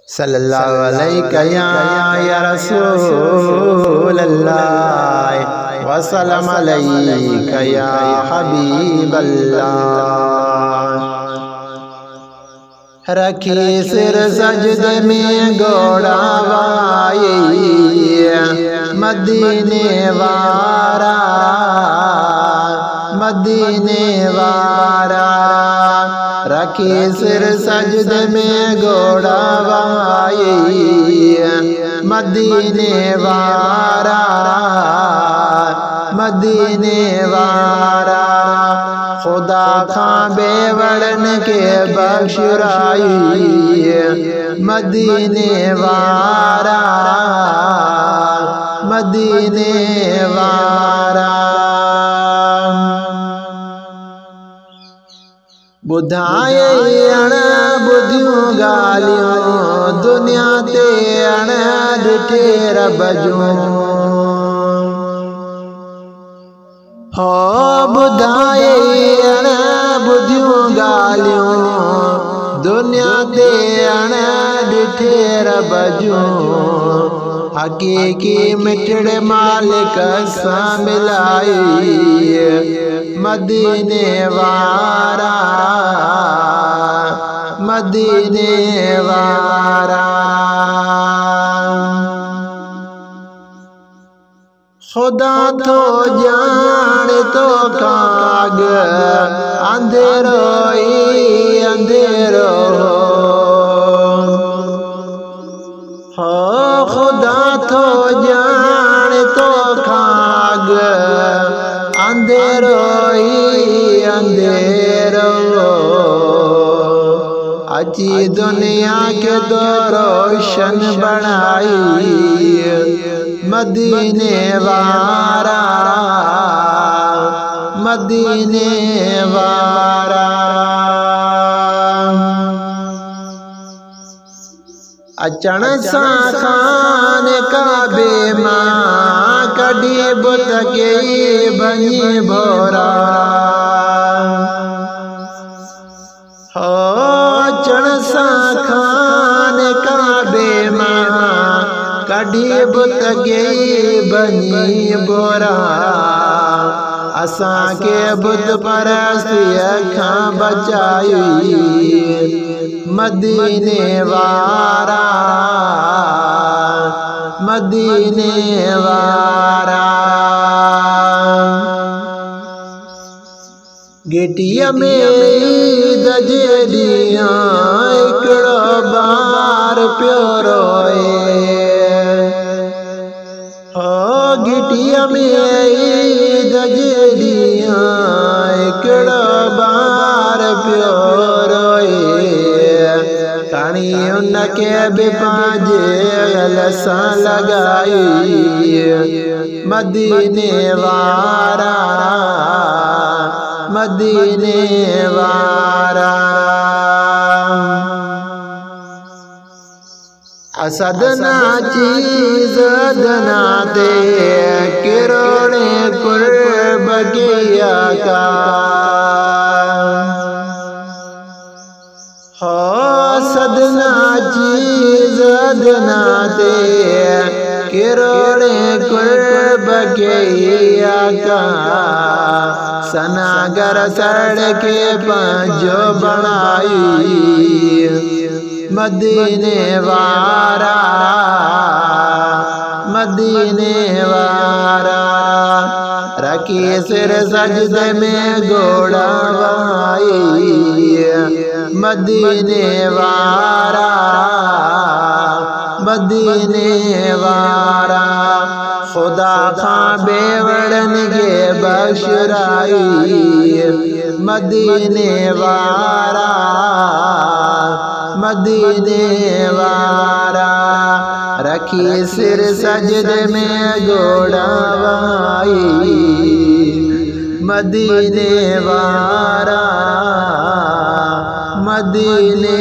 सल्लल्लाहु अलैहि या रसूल अल्लाह व सल्लम अलैका या हबीब अल्लाह। रखी सिर सजदे में गोड़ावाई मदीने वारा मदीने वारा। रखी सिर सजदे में गोड़ावाई मदीने वारा मदीने वारा। खुदा खां बेवड़न के बख्शराई मदीने वारा मदीने वारा। बुधाए अण बुधियूं गालियूं दुनिया ते अण ॾिठे रब जूं हो। बुधाए अण बुधियूं गालियूं दुनिया ते अण ॾिठे रब जूं। हकीकी मिठड़े मालिक सां मिलाई मदीने वारा मदीने वारा। खुदा तो जान तो काग अंधेरो ही अंधेरो हो। खुदा तो जान तो खाग अंधेरो ही अंधेरो। अची दुनिया के दो रोशन बनाई मदीने वारा मदीने वारा। अचण सां खान काबे मां कढी बुत के बनी भोरा हो। अचण सां खान काबे मां कढी बुत के बनी भोरा। असां के बुत परस्तीअ खां बचाई मदीने वारा मदीने वारा। गेटिया में दजड़िया हिकिड़ो बार पियो रोए हो। गेटिया में दजड़िया हिकिड़ो बार पियो रोए। कणी उनके बि पंहिंजे सां लॻाई मदीने वारा मदीने वारा। असदना चीज दना दे किरोड़े कुर्ब किया का हो। सदना चीज दना दे किरोड़े कुर्ब किया का। सनागर सड़के पंजो बनाई मदीने वारा मदीने वारा। रखी सिर सजदे में गोड़ावाई मदीने वारा मदीने वारा। खुदा खां बेवड़न के बख्शराई मदीने वारा मदीने वारा। रखी सिर सजदे में गोड़ावाई मदीने वारा मदीने